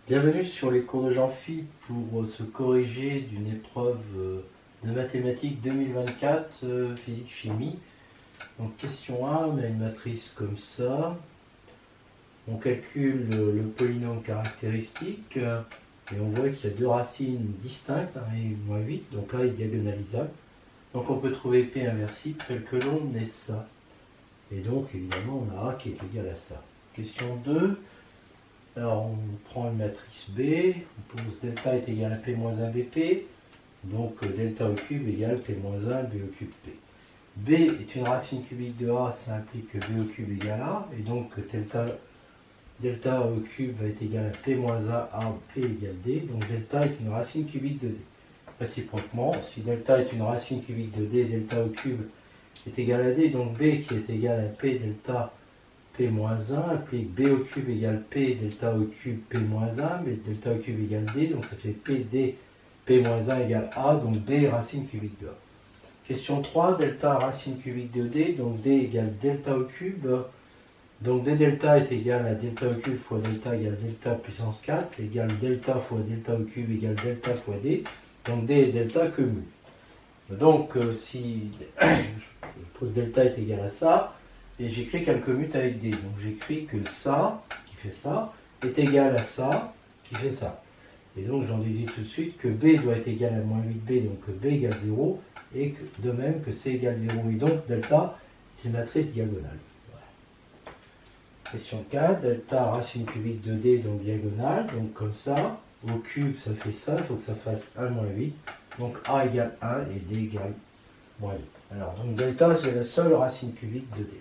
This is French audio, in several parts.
Bienvenue sur les cours de Jean-Philippe pour se corriger d'une épreuve de mathématiques 2024, physique-chimie. Donc question 1, on a une matrice comme ça. On calcule le polynôme caractéristique et on voit qu'il y a deux racines distinctes, 1 et moins 8, donc A est diagonalisable. Donc on peut trouver P inversible tel que l'onde est ça. Et donc évidemment on a A qui est égal à ça. Question 2. Alors on prend une matrice B, on pose delta est égal à P moins 1 BP, donc delta au cube égale P moins 1 B au cube P. B est une racine cubique de A, ça implique que B au cube égale A, et donc delta au cube va être égal à P moins 1 A, P égale D, donc delta est une racine cubique de D. Réciproquement, si delta est une racine cubique de D, delta au cube est égal à D, donc B qui est égal à P delta P moins 1 implique B au cube égale P delta au cube P moins 1, mais delta au cube égale D, donc ça fait P D P moins 1 égale A, donc D racine cubique de A. Question 3, delta racine cubique de D, donc D égale delta au cube, donc D delta est égal à delta au cube fois delta égale delta puissance 4, égale delta fois delta au cube égale delta fois D, donc D et delta cumulent. Donc si je pose delta est égal à ça, et j'écris qu'elle commute avec D. Donc j'écris que ça, qui fait ça, est égal à ça, qui fait ça. Et donc j'en déduis tout de suite que B doit être égal à moins 8B, donc que B égale 0, et que, de même que C égale 0. Et donc delta est une matrice diagonale. Voilà. Question 4, delta racine cubique de D, donc diagonale, donc comme ça. Au cube, ça fait ça, il faut que ça fasse 1 moins 8. Donc A égale 1 et D égale moins 8. Alors donc delta, c'est la seule racine cubique de D.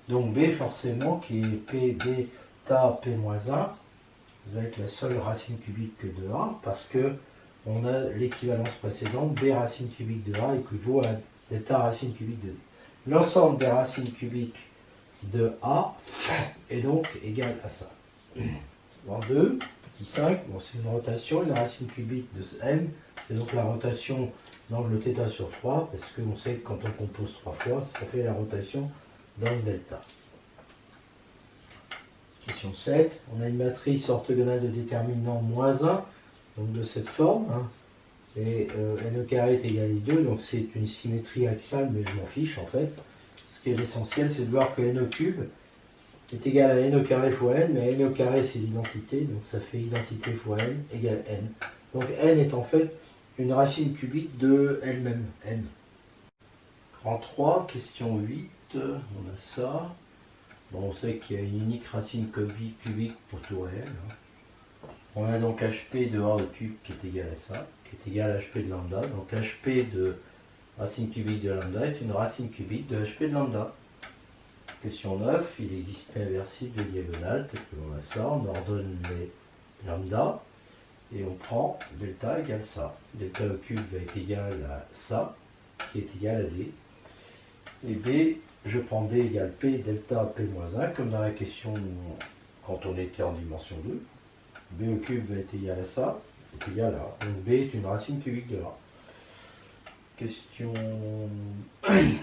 Donc B forcément qui est P delta P moins 1 va être la seule racine cubique de A parce que on a l'équivalence précédente, B racine cubique de A équivaut à delta racine cubique de D. L'ensemble des racines cubiques de A est donc égal à ça. En 2, petit 5, bon, c'est une rotation, une racine cubique de M, c'est donc la rotation d'angle θ sur 3, parce qu'on sait que quand on compose 3 fois, ça fait la rotation d'angle delta. Question 7, on a une matrice orthogonale de déterminant moins 1, donc de cette forme, hein, et n au carré est égal à 2, donc c'est une symétrie axiale, mais je m'en fiche en fait. Ce qui est l'essentiel, c'est de voir que n au cube est égal à n au carré fois n, mais n au carré c'est l'identité, donc ça fait identité fois n égale n. Donc n est en fait une racine cubique de elle-même, n. En 3, question 8, on a ça. Bon, on sait qu'il y a une unique racine cubique pour tout réel. Hein. On a donc HP de A au cube qui est égal à ça, qui est égal à HP de lambda. Donc HP de racine cubique de lambda est une racine cubique de HP de lambda. Question 9, il existe P inversible de diagonale, tel que l'on a ça, on ordonne les lambda, et on prend delta égale ça. Delta au cube va être égal à ça, qui est égal à D. Et B, je prends B égale P delta P moins 1, comme dans la question quand on était en dimension 2. B au cube va être égal à ça, est égal à A. Donc B est une racine cubique de A. Question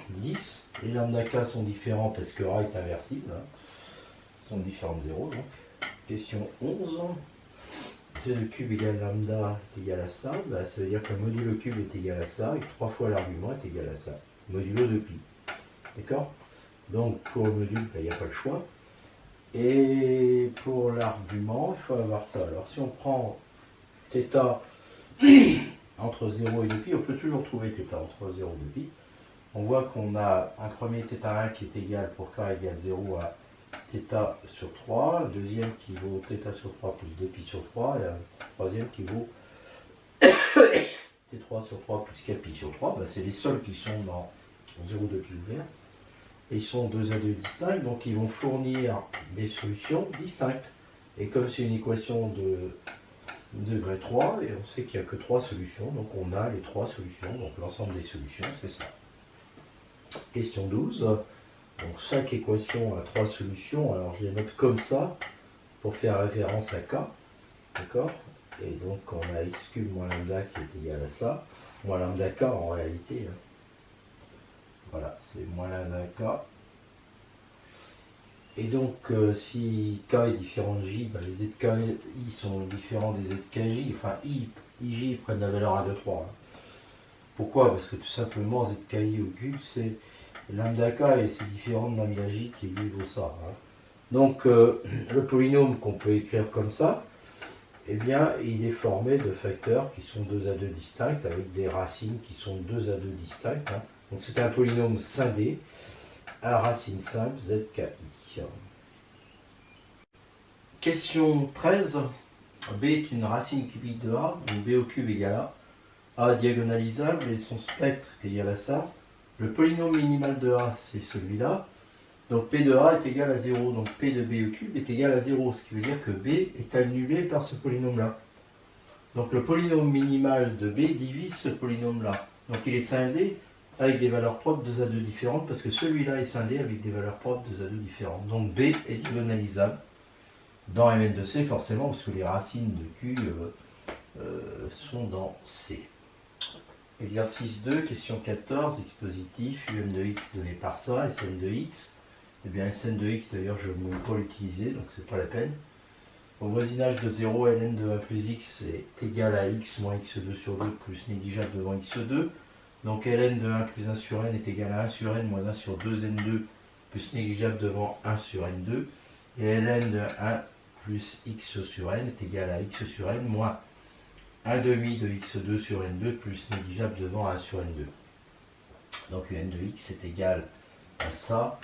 10. Les lambda K sont différents parce que A est inversible. Hein. Ils sont différents de 0. Donc. Question 11. C le cube égale lambda est égal à ça. Bah, ça veut dire que le modulo cube est égal à ça et que 3 fois l'argument est égal à ça. Modulo de pi. D'accord? Donc pour le module, il n'y a pas le choix. Et pour l'argument, il faut avoir ça. Alors si on prend θ entre 0 et 2π, on peut toujours trouver θ entre 0 et 2π. On voit qu'on a un premier θ1 qui est égal pour k égale 0 à θ sur 3, un deuxième qui vaut θ sur 3 plus 2π sur 3, et un troisième qui vaut t3 sur 3 plus kπ sur 3. Ben, c'est les seuls qui sont dans 0 de pi ouvert. Et ils sont 2 à 2 distincts, donc ils vont fournir des solutions distinctes. Et comme c'est une équation de degré 3, et on sait qu'il n'y a que 3 solutions, donc on a les 3 solutions, donc l'ensemble des solutions, c'est ça. Question 12, donc chaque équation a 3 solutions, alors je les note comme ça, pour faire référence à K, d'accord? Et donc on a x cube moins lambda qui est égal à ça, moins lambda K en réalité, hein. Voilà, c'est moins lambda K. Et donc, si K est différent de J, ben, les ZKI sont différents des ZKJ, enfin I, IJ prennent la valeur 1, 2, 3. Hein. Pourquoi? Parce que tout simplement, ZKI au cube, c'est lambda K et c'est différent de lambda J qui lui vaut ça. Hein. Donc, le polynôme qu'on peut écrire comme ça, eh bien, il est formé de facteurs qui sont 2 à 2 distincts, avec des racines qui sont 2 à 2 distinctes. Hein. Donc, c'est un polynôme scindé à racine simple ZKI. Question 13. B est une racine cubique de A, donc B au cube égale A diagonalisable et son spectre est égal à ça. Le polynôme minimal de A, c'est celui-là. Donc P de A est égal à 0, donc P de B au cube est égal à 0, ce qui veut dire que B est annulé par ce polynôme-là. Donc le polynôme minimal de B divise ce polynôme-là. Donc il est scindé avec des valeurs propres 2 à 2 différentes, parce que celui-là est scindé avec des valeurs propres 2 à 2 différentes. Donc B est diagonalisable dans Mn de C, forcément, parce que les racines de Q sont dans C. Exercice 2, question 14, x positif, un de x donné par ça, Sn de x. Eh bien, Sn de x, d'ailleurs, je ne vais pas l'utiliser, donc c'est pas la peine. Au voisinage de 0, ln de 1 plus x est égal à x moins x2 sur 2 plus négligeable devant x2. Donc ln de 1 plus 1 sur n est égal à 1 sur n moins 1 sur 2n2 plus négligeable devant 1 sur n2. Et ln de 1 plus x sur n est égal à x sur n moins 1 demi de x2 sur n2 plus négligeable devant 1 sur n2. Donc un de x est égal à ça,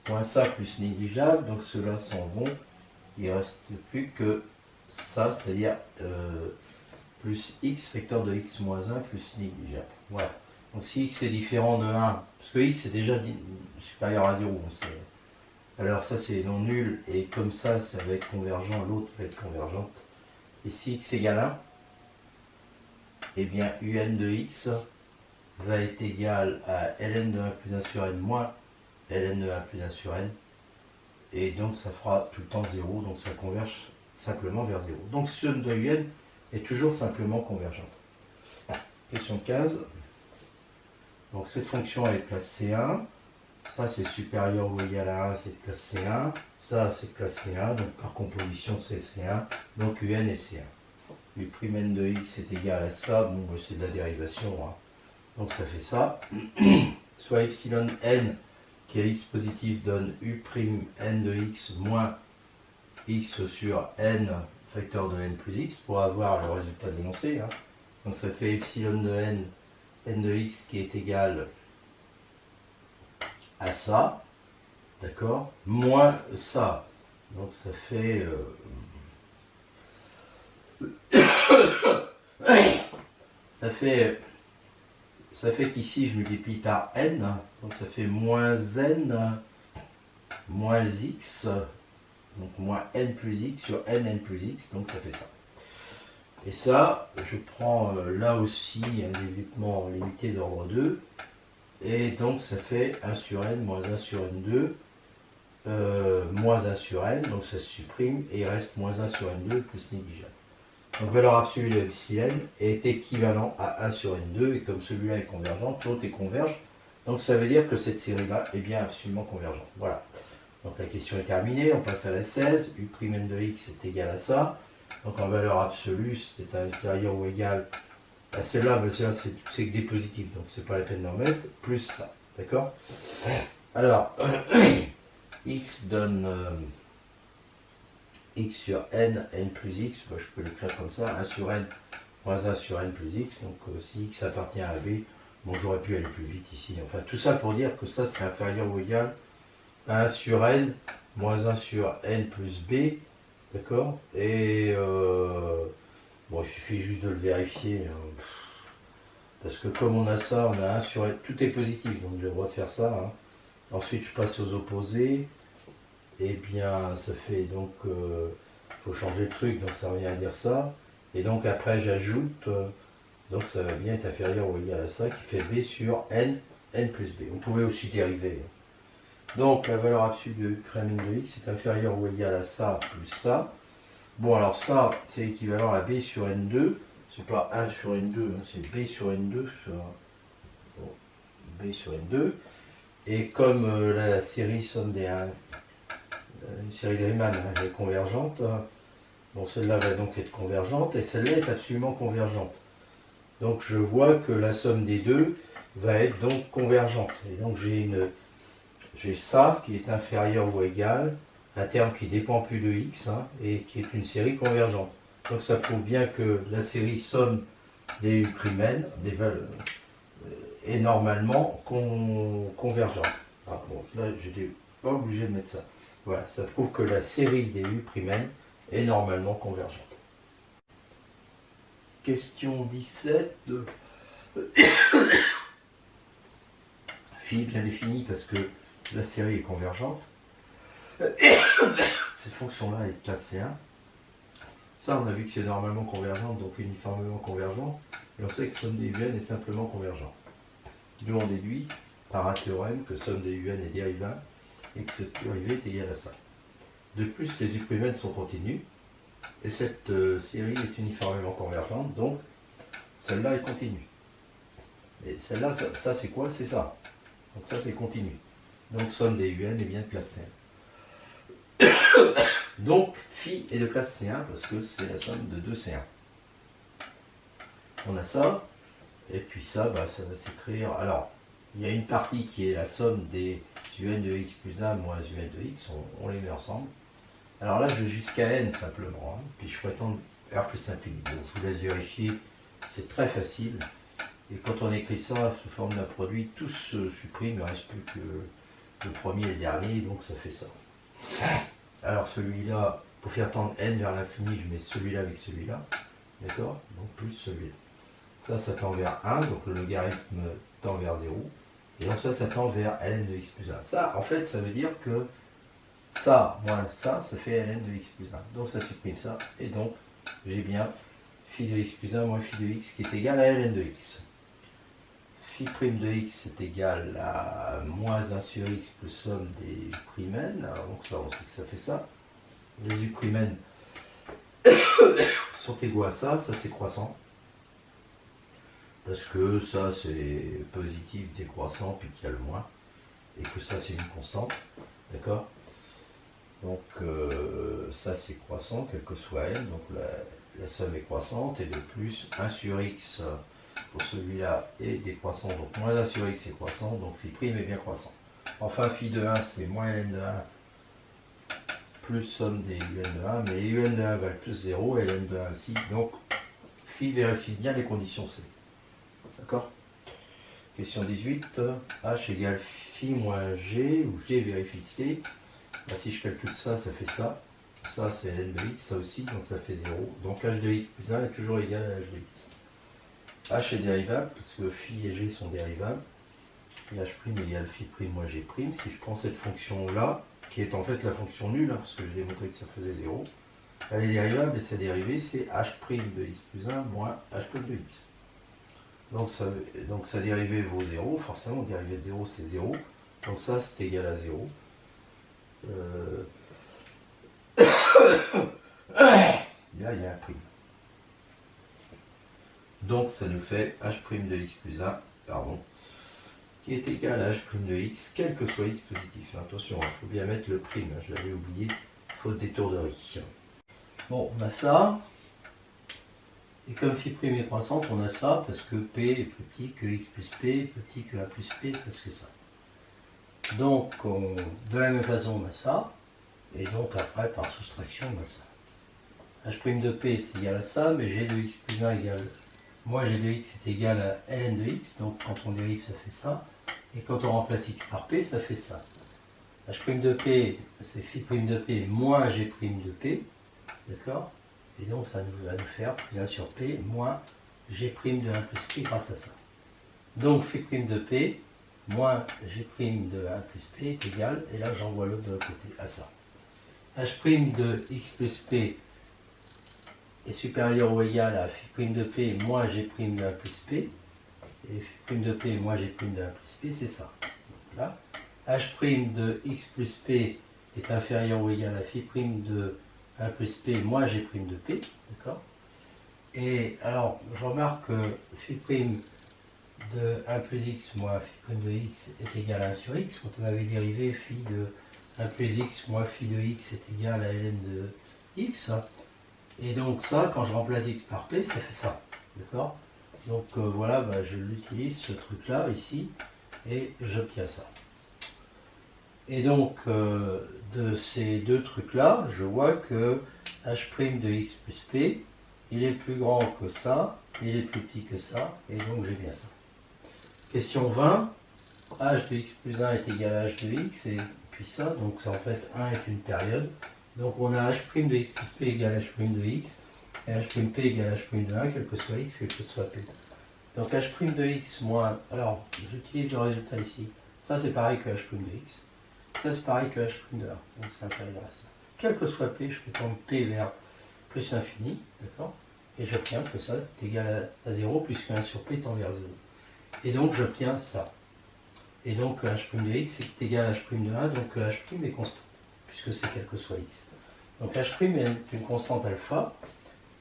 moins ça plus négligeable, donc ceux-là s'en vont, il ne reste plus que ça, c'est-à-dire plus x, vecteur de x moins 1 plus négligeable. Voilà. Donc si x est différent de 1, parce que x est déjà supérieur à 0, on sait. Alors ça c'est non nul, et comme ça va être convergent, l'autre va être convergente. Et si x égale 1, eh bien un de x va être égal à ln de 1 plus 1 sur n moins ln de 1 plus 1 sur n. Et donc ça fera tout le temps 0, donc ça converge simplement vers 0. Donc ce de un est toujours simplement convergente. Question 15. Donc cette fonction elle est classe C1. Ça c'est supérieur ou égal à 1, c'est classe C1. Ça c'est classe C1, donc par composition c'est C1. Donc un est C1. U'm de x est égal à ça, bon c'est de la dérivation. Hein. Donc ça fait ça. Soit epsilon n qui est x positif donne u'm de x moins x sur n facteur de n plus x pour avoir le résultat d'énoncé. Hein. Donc ça fait epsilon de n de x qui est égal à ça, d'accord, moins ça. Donc ça fait ça fait qu'ici je multiplie par n, donc ça fait moins n moins x, donc moins n plus x sur n plus x, donc ça fait ça. Et ça, je prends là aussi un développement limité d'ordre 2, et donc ça fait 1 sur n moins 1 sur n2, moins 1 sur n, donc ça se supprime, et il reste moins 1 sur n2 plus négligeable. Donc valeur absolue de epsilon est équivalent à 1 sur n2, et comme celui-là est convergent, l'autre est converge, donc ça veut dire que cette série-là est bien absolument convergente. Voilà. Donc la question est terminée, on passe à la 16, u'm de x est égal à ça. Donc en valeur absolue, c'est inférieur ou égal à celle-là, mais celle-là c'est que des positifs, donc c'est pas la peine d'en mettre, plus ça. D'accord? Alors, x donne x sur n, n plus x, moi, je peux l'écrire comme ça, 1 sur n moins 1 sur n plus x, donc si x appartient à b, bon j'aurais pu aller plus vite ici. Enfin tout ça pour dire que ça c'est inférieur ou égal à 1 sur n moins 1 sur n plus b. D'accord? Et bon, il suffit juste de le vérifier. Hein. Parce que comme on a ça, on a 1 sur n. Tout est positif, donc j'ai le droit de faire ça. Hein. Ensuite, je passe aux opposés. Et bien, ça fait donc. Faut changer le truc, donc ça revient à dire ça. Et donc après, j'ajoute. Donc ça va bien être inférieur ou égal à ça, qui fait b sur n, n plus b. Vous pouvez aussi dériver. Donc la valeur absolue de u'm de x est inférieure ou égale à ça plus ça. Bon alors ça c'est équivalent à b sur n2. C'est pas 1 sur n2, hein, c'est b sur n2. Bon, b sur n2. Et comme la série somme des 1, une série de Riemann est convergente, bon, celle-là va donc être convergente et celle-là est absolument convergente. Donc je vois que la somme des deux va être donc convergente. Et donc j'ai ça qui est inférieur ou égal, un terme qui dépend plus de x et qui est une série convergente. Donc ça prouve bien que la série somme des u'n est normalement convergente. Ah, bon, là j'étais pas obligé de mettre ça. Voilà, ça prouve que la série des u'n est normalement convergente. Question 17. Phi bien définie parce que la série est convergente. Cette fonction-là est de classe C1. Ça, on a vu que c'est normalement convergente, donc uniformément convergente. Et on sait que somme des UN est simplement convergente. D'où on déduit, par un théorème, que somme des UN est dérivable et que cette dérivée est égale à ça. De plus, les u'n sont continues. Et cette série est uniformément convergente, donc celle-là est continue. Et celle-là, ça c'est quoi? C'est ça. Donc ça c'est continu. Donc somme des UN est bien de classe C1. Donc phi est de classe C1 parce que c'est la somme de deux C1. On a ça, et puis ça, ça va s'écrire. Alors, il y a une partie qui est la somme des UN de x plus 1 moins UN de x, on les met ensemble. Alors là, je vais jusqu'à n simplement, puis je pourrais tendre R plus infini. Bon, je vous laisse vérifier, c'est très facile. Et quand on écrit ça sous forme d'un produit, tout se supprime, il ne reste plus que le premier et le dernier, donc ça fait ça. Alors celui-là, pour faire tendre n vers l'infini, je mets celui-là avec celui-là, d'accord? Donc plus celui-là. Ça tend vers 1, donc le logarithme tend vers 0. Et donc ça tend vers ln de x plus 1. Ça, en fait, ça veut dire que ça moins ça fait ln de x plus 1. Donc ça supprime ça, et donc j'ai bien phi de x plus 1 moins phi de x qui est égal à ln de x. Phi prime de x est égal à moins 1 sur x plus somme des u'n. Alors donc là on sait que ça fait ça. Les u'n sont égaux à ça c'est croissant. Parce que ça c'est positif décroissant puis qu'il y a le moins. Et que ça c'est une constante. D'accord? Donc ça c'est croissant, quel que soit n, donc la somme est croissante, et de plus 1 sur x pour celui-là est décroissant, donc moins 1 sur x est croissant, donc phi prime est bien croissant. Enfin phi de 1 c'est moins ln de 1 plus somme des un de 1, mais les un de 1 valent plus 0, et ln de 1 aussi, donc phi vérifie bien les conditions C. D'accord? Question 18, h égale phi moins g, où g vérifie C. Là, si je calcule ça, ça fait ça. Ça, c'est ln de x, ça aussi, donc ça fait 0. Donc h de x plus 1 est toujours égal à h de x. H est dérivable, parce que phi et g sont dérivables. Et h' égale phi prime moins g'. Si je prends cette fonction-là, qui est en fait la fonction nulle, parce que j'ai démontré que ça faisait 0, elle est dérivable, et sa dérivée, c'est h' de x plus 1 moins h' de x. Donc sa dérivée vaut 0, forcément, dérivée de 0, c'est 0. Donc ça, c'est égal à 0. Là, il y a un prime. Donc, ça nous fait h' de x plus 1, qui est égal à h' de x, quel que soit x positif. Attention, il faut bien mettre le prime, je l'avais oublié, faute d'étourderie. Bon, on a ça. Et comme phi prime est croissante, on a ça, parce que p est plus petit que x plus p, plus petit que a plus p, parce que ça. Donc, de la même façon, on a ça. Et donc après, par soustraction, on a ça. H' de P c'est égal à ça, mais G de X plus 1 égale... Moi, G de X est égal à ln de X, donc quand on dérive, ça fait ça. Et quand on remplace X par P, ça fait ça. H' de P, c'est phi' de P moins G' de P. D'accord? Et donc, ça va nous faire plus 1 sur P moins G' de 1 plus P grâce à ça. Donc, phi' de P moins G' de 1 plus P est égal, et là, j'envoie l'autre de l'autre côté, à ça. H' de x plus p est supérieur ou égal à phi' de p moins g' de 1 plus p. Et phi' de p moins g' de 1 plus p, c'est ça. Là. H' de x plus p est inférieur ou égal à phi' de 1 plus p moins g' de p. D'accord? Et alors, je remarque que phi' de 1 plus x moins phi prime de x est égal à 1 sur x. Quand on avait dérivé phi de 1 plus x moins phi de x est égal à ln de x. Et donc ça, quand je remplace x par p, ça fait ça. D'accord? Donc voilà, bah, je l'utilise, ce truc-là, ici, et j'obtiens ça. Et donc, de ces deux trucs-là, je vois que h' de x plus p, il est plus grand que ça, il est plus petit que ça, et donc j'ai bien ça. Question 20, h de x plus 1 est égal à h de x, et puis ça, donc en fait 1 est une période. Donc on a h' de x plus p égale h' de x, et h' p égale h' de 1, quel que soit x, quel que soit p. Donc h' de x moins, alors j'utilise le résultat ici, ça c'est pareil que h' de x, ça c'est pareil que h' de 1, donc c'est inférieur à ça. Quel que soit p, je peux prendre p vers plus l'infini, d'accord? Et j'obtiens que ça est égal à 0, puisque 1 sur p tend vers 0. Et donc j'obtiens ça. Et donc h' de x est égal à h' de 1, donc h' est constant, puisque c'est quel que soit x. Donc h' est une constante alpha,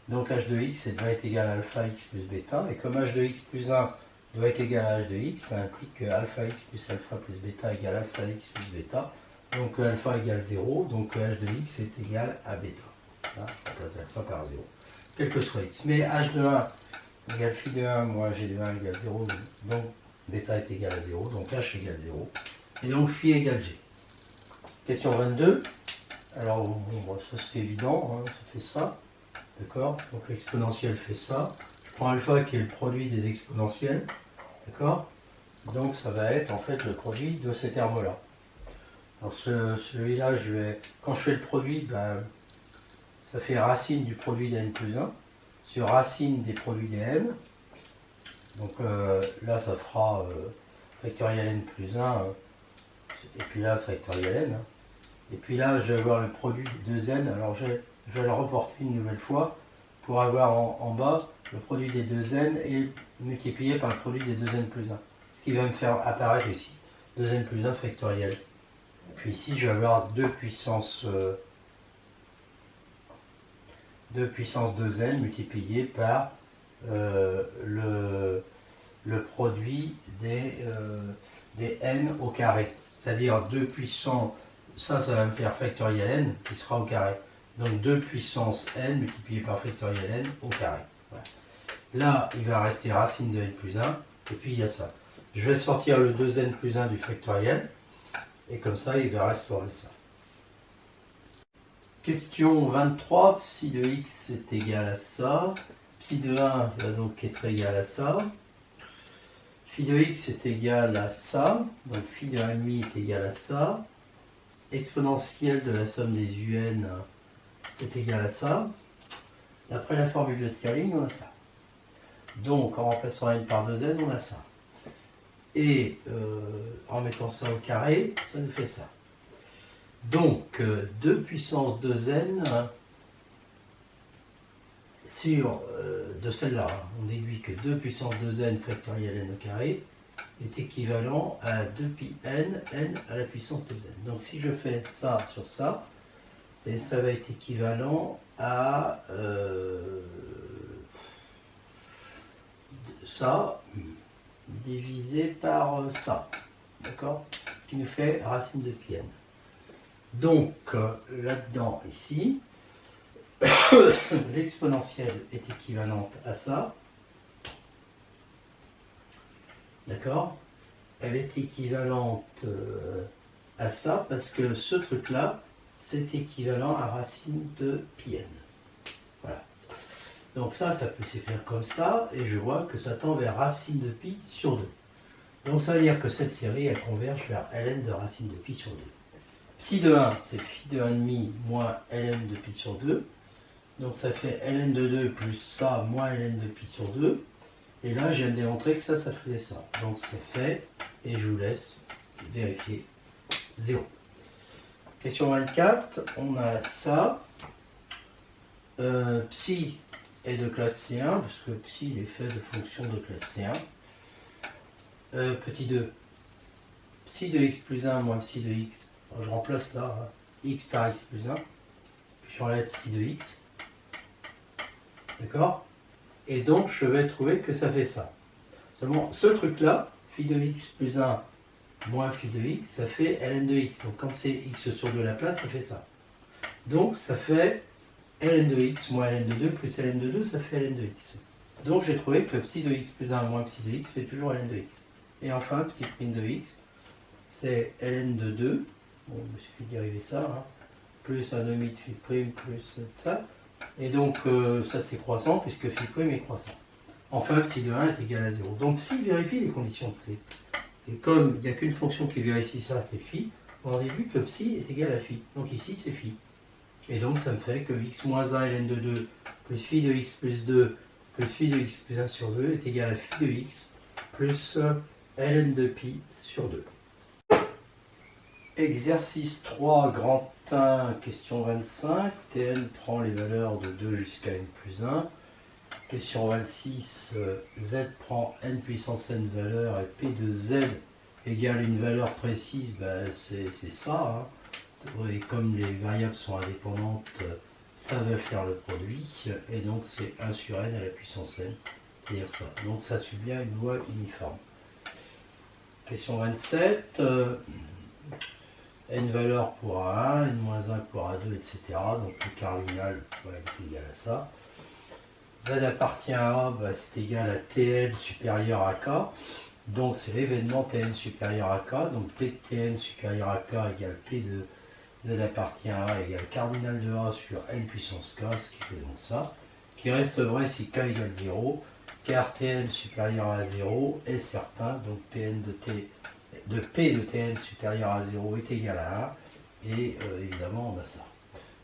donc h de x doit être égal à alpha x plus bêta, et comme h de x plus 1 doit être égal à h de x, ça implique que alpha x plus alpha plus bêta égale alpha x plus bêta, donc alpha égale 0, donc h de x est égal à bêta. Là, on remplace alpha par 0, quel que soit x. Mais h de 1 égale phi de 1 moins g de 1 égale 0, donc bêta est égal à 0, donc h égale 0, et donc phi égale g. Question 22, alors bon, ça c'est évident, hein, ça fait ça, d'accord? Donc l'exponentielle fait ça, je prends alpha qui est le produit des exponentielles, d'accord? Donc ça va être en fait le produit de ces termes-là. Alors celui-là, quand je fais le produit, ben, ça fait racine du produit de n plus 1 sur racine des produits des n. Donc là, ça fera factoriel n plus 1, et puis là, factoriel n. Hein. Et puis là, je vais avoir le produit des deux n. Alors je vais le reporter une nouvelle fois pour avoir en bas le produit des deux n et multiplié par le produit des deux n plus 1. Ce qui va me faire apparaître ici 2n plus 1 factoriel. Puis ici, je vais avoir 2 puissance 2n multiplié par le produit des n au carré. C'est-à-dire 2 puissance, ça va me faire factoriel n qui sera au carré. Donc 2 puissance n multiplié par factoriel n au carré. Voilà. Là, il va rester racine de n plus 1, et puis il y a ça. Je vais sortir le 2n plus 1 du factoriel, et comme ça, il va restaurer ça. Question 23, psi de x est égal à ça, psi de 1 va donc être égal à ça, phi de x est égal à ça, donc phi de 1,5 est égal à ça, exponentielle de la somme des un, c'est égal à ça. D'après la formule de Stirling, on a ça. Donc en remplaçant n par 2n, on a ça. Et en mettant ça au carré, ça nous fait ça. Donc 2 puissance 2n sur de celle-là, on déduit que 2 puissance 2n factoriel n au carré est équivalent à 2 pi n, n à la puissance 2n. Donc si je fais ça sur ça, et ça va être équivalent à ça divisé par ça, d'accord? Ce qui nous fait racine de pi n. Donc là-dedans, ici, l'exponentielle est équivalente à ça, d'accord? Elle est équivalente à ça parce que ce truc-là, c'est équivalent à racine de pi n. Voilà. Donc ça peut s'écrire comme ça, et je vois que ça tend vers racine de pi sur 2. Donc ça veut dire que cette série, elle converge vers ln de racine de pi sur 2. Psi de 1, c'est phi de 1,5 moins ln de pi sur 2. Donc ça fait ln de 2 plus ça moins ln de pi sur 2. Et là, je viens de démontrer que ça faisait ça. Donc c'est fait, et je vous laisse vérifier 0. Question 24, on a ça. Psi est de classe C1, parce que psi est fait de fonctions de classe C1. Petit 2, psi de x plus 1 moins psi de x. Alors, je remplace là, hein, x par x plus 1, puis j'enlève psi de x. D'accord? Et donc, je vais trouver que ça fait ça. Seulement, ce truc-là, phi de x plus 1 moins phi de x, ça fait ln de x. Donc quand c'est x sur 2 la place, ça fait ça. Donc ça fait ln de x moins ln de 2 plus ln de 2, ça fait ln de x. Donc j'ai trouvé que psi de x plus 1 moins psi de x fait toujours ln de x. Et enfin, psi prime de x, c'est ln de 2, bon, il me suffit de dériver ça, hein, plus un demi de phi prime plus ça. Et donc ça c'est croissant puisque phi prime est croissant. Enfin, psi de 1 est égal à 0. Donc psi vérifie les conditions de C. Et comme il n'y a qu'une fonction qui vérifie ça, c'est phi, on a vu que psi est égal à phi. Donc ici c'est phi. Et donc ça me fait que x moins 1 ln de 2 plus phi de x plus 2 plus phi de x plus 1 sur 2 est égal à phi de x plus ln de pi sur 2. Exercice 3, grand 1, question 25. Tn prend les valeurs de 2 jusqu'à n plus 1. Question 26, z prend n puissance n valeurs et p de z égale une valeur précise, ben c'est ça. Hein. Et comme les variables sont indépendantes, ça va faire le produit. Et donc c'est 1 sur n à la puissance n, c'est-à-dire ça. Donc ça suit bien une loi uniforme. Question 27, n valeur pour A1, n moins 1 pour A2, etc. Donc le cardinal est égal à ça. Z appartient à A, bah, c'est égal à Tn supérieur à K. Donc c'est l'événement Tn supérieur à K. Donc P de Tn supérieur à K égale P de Z appartient à A égale cardinal de A sur n puissance K, ce qui fait donc ça. Qui reste vrai si K égale 0, car Tn supérieur à 0 est certain. Donc Pn de P de Tn supérieur à 0 est égal à 1. Et évidemment on a ça.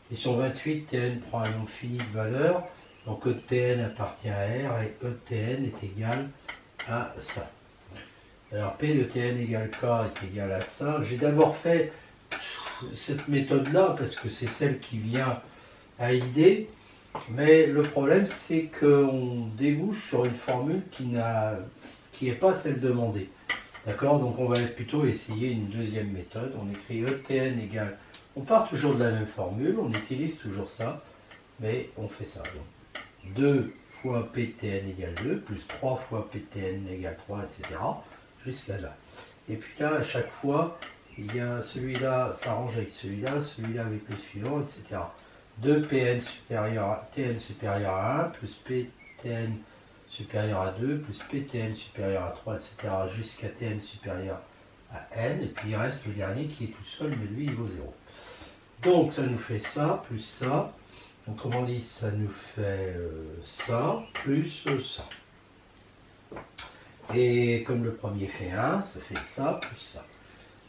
Question 28, Tn prend un nombre fini de valeurs. Donc E de Tn appartient à R et E de Tn est égal à ça. Alors P de Tn égale K est égal à ça. J'ai d'abord fait cette méthode-là parce que c'est celle qui vient à l'idée. Mais le problème c'est qu'on débouche sur une formule qui n'est pas celle demandée. D'accord? Donc on va plutôt essayer une deuxième méthode. On écrit E de Tn égale... On part toujours de la même formule, on utilise toujours ça, mais on fait ça. Donc, 2 fois Ptn égale 2, plus 3 fois Ptn égale 3, etc. Jusqu'à là. Et puis là, à chaque fois, il y a celui-là s'arrange avec celui-là avec le suivant, etc. 2 Pn supérieur à, Tn supérieur à 1, plus Ptn supérieur à 2, plus Ptn supérieur à 3, etc. jusqu'à Tn supérieur à n. Et puis il reste le dernier qui est tout seul, mais lui, il vaut 0. Donc ça nous fait ça, plus ça. Autrement dit, ça nous fait ça, plus ça. Et comme le premier fait 1, ça fait ça, plus ça.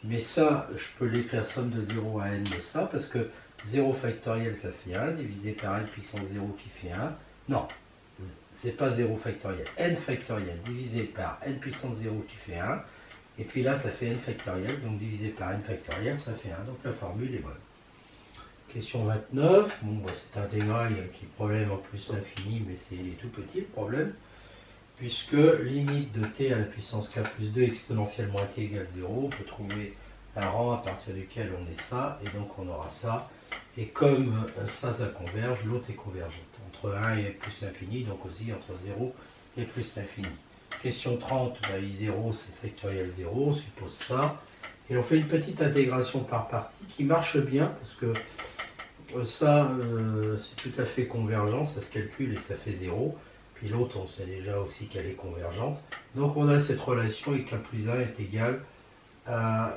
Mais ça, je peux l'écrire somme de 0 à n de ça, parce que 0 factoriel, ça fait 1, divisé par n puissance 0 qui fait 1. Non, c'est pas 0 factoriel. N factoriel divisé par n puissance 0 qui fait 1. Et puis là, ça fait n factoriel, donc divisé par n factoriel, ça fait 1. Donc la formule est bonne. Question 29, bon, bah, c'est intégrale, il y a un petit problème en plus l'infini, mais c'est tout petit le problème, puisque limite de t à la puissance k plus 2 exponentielle moins t égale 0, on peut trouver un rang à partir duquel on est ça, et donc on aura ça, et comme ça converge, l'autre est convergente, entre 1 et plus l'infini, donc aussi entre 0 et plus l'infini. Question 30, bah, I0 c'est factoriel 0, on suppose ça, et on fait une petite intégration par partie qui marche bien, parce que ça, c'est tout à fait convergent, ça se calcule et ça fait 0. Puis l'autre, on sait déjà aussi qu'elle est convergente. Donc on a cette relation et k plus 1 est égal à...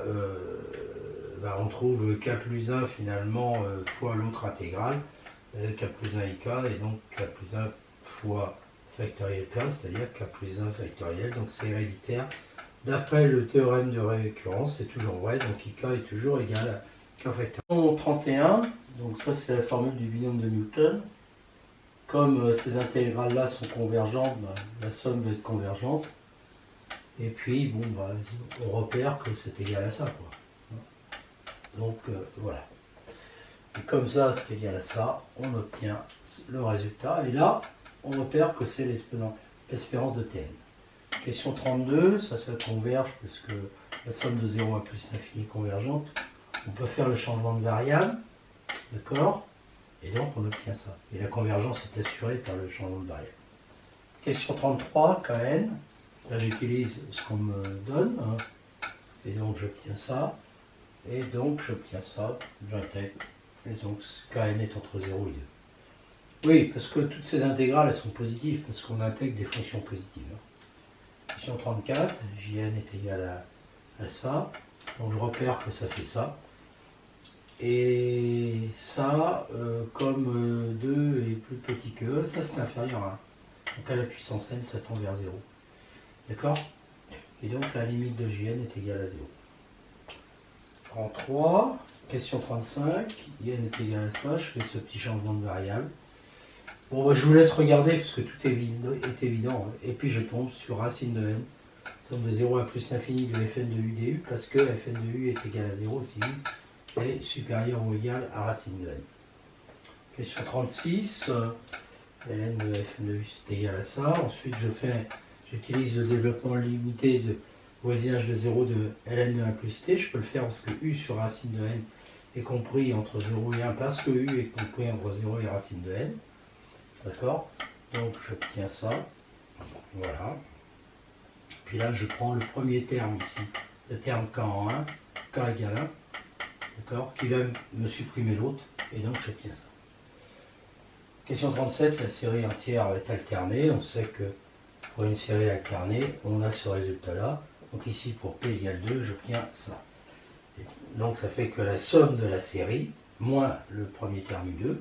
on trouve k plus 1 finalement fois l'autre intégrale, k plus 1 ik, et donc k plus 1 fois factoriel k, c'est-à-dire k plus 1 factoriel. Donc c'est héréditaire. D'après le théorème de récurrence, c'est toujours vrai, donc ik est toujours égal à k factoriel. 31. Donc ça c'est la formule du binôme de Newton. Comme ces intégrales-là sont convergentes, bah, la somme va être convergente. Et puis, bon, bah, on repère que c'est égal à ça, quoi. Donc voilà. Et comme ça c'est égal à ça, on obtient le résultat. Et là, on repère que c'est l'espérance de Tn. Question 32, ça converge parce que la somme de 0 à plus l'infini est convergente. On peut faire le changement de variable. D'accord? Et donc on obtient ça. Et la convergence est assurée par le changement de variable. Question 33, Kn. Là, j'utilise ce qu'on me donne, hein, et donc j'obtiens ça, et donc j'obtiens ça, j'intègre, et donc Kn est entre 0 et 2. Oui, parce que toutes ces intégrales, elles sont positives, parce qu'on intègre des fonctions positives. Question 34, Jn est égal à ça, donc je repère que ça fait ça. Et ça, comme 2 est plus petit que E, ça c'est inférieur à 1. Donc à la puissance n, ça tend vers 0. D'accord? Et donc la limite de Jn est égale à 0. 33, question 35, Jn est égal à ça, je fais ce petit changement de variable. Bon, bah, je vous laisse regarder parce que tout est évident. Et puis je tombe sur racine de n, somme de 0 à plus l'infini de fn de u du, parce que fn de u est égal à 0 si u est supérieur ou égal à racine de n. Question 36, ln de fn de u c'est égal à ça. Ensuite j'utilise le développement limité de voisinage de 0 de ln de 1 plus t. Je peux le faire parce que u sur racine de n est compris entre 0 et 1 parce que u est compris entre 0 et racine de n. D'accord? Donc j'obtiens ça. Voilà. Puis là, je prends le premier terme ici, le terme k en 1, k égale 1, d'accord, qui va me supprimer l'autre, et donc j'obtiens ça. Question 37, la série entière est alternée. On sait que pour une série alternée, on a ce résultat-là. Donc ici, pour p égale 2, j'obtiens ça. Et donc ça fait que la somme de la série, moins le premier terme u2,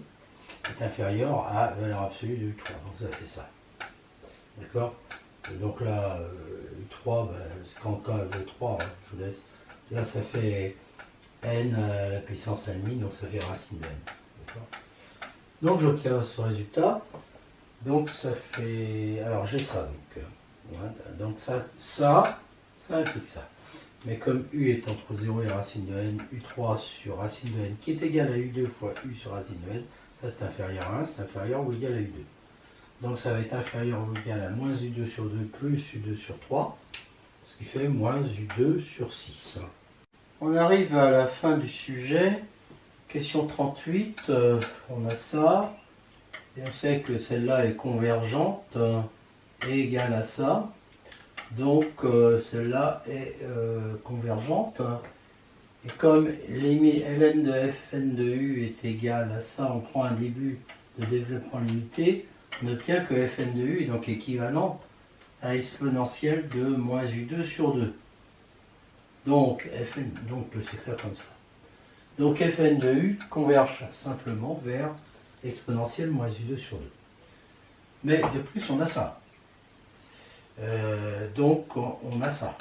est inférieur à la valeur absolue de u3. Donc ça fait ça. D'accord? Et donc là, u3, ben, quand k vaut 3, hein, je vous laisse. Là, ça fait n à la puissance n-, donc ça fait racine de n. D'accord? Donc j'obtiens ce résultat. Donc ça fait. Alors j'ai ça. Voilà. Donc ça implique ça. Mais comme u est entre 0 et racine de n, u3 sur racine de n qui est égal à u2 fois u sur racine de n, ça c'est inférieur à 1, c'est inférieur ou égal à u2. Donc ça va être inférieur ou égal à moins u2 sur 2 plus u2 sur 3, ce qui fait moins u2 sur 6. On arrive à la fin du sujet. Question 38, on a ça. Et on sait que celle-là est convergente et égale à ça. Donc celle-là est convergente. Et comme ln de fn de u est égal à ça, on prend un début de développement limité, on obtient que fn de u est donc équivalent à l'exponentielle de moins u2 sur 2. Donc on peut s'écrire comme ça. Donc fn de u converge simplement vers l'exponentielle moins u2 sur 2. Mais de plus, on a ça. Donc on a ça.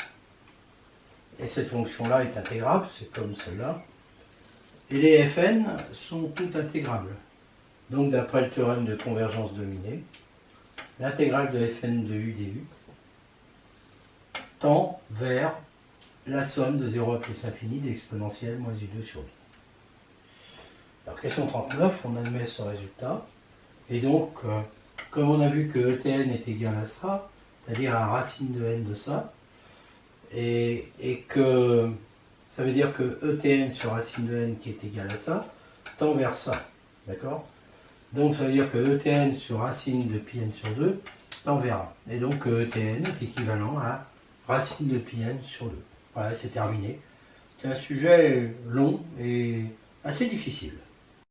Et cette fonction-là est intégrable, c'est comme celle-là. Et les fn sont toutes intégrables. Donc d'après le théorème de convergence dominée, l'intégrale de fn de u du tend vers la somme de 0 à plus l'infini d'exponentielle moins u2 sur 2. Alors question 39, on admet ce résultat. Et donc, comme on a vu que Etn est égal à ça, c'est-à-dire à racine de n de ça, et que ça veut dire que Etn sur racine de n qui est égal à ça, tend vers ça. D'accord? Donc ça veut dire que Etn sur racine de pi n sur 2 tend vers 1. Et donc Etn est équivalent à racine de pi n sur 2. Voilà, c'est terminé. C'est un sujet long et assez difficile.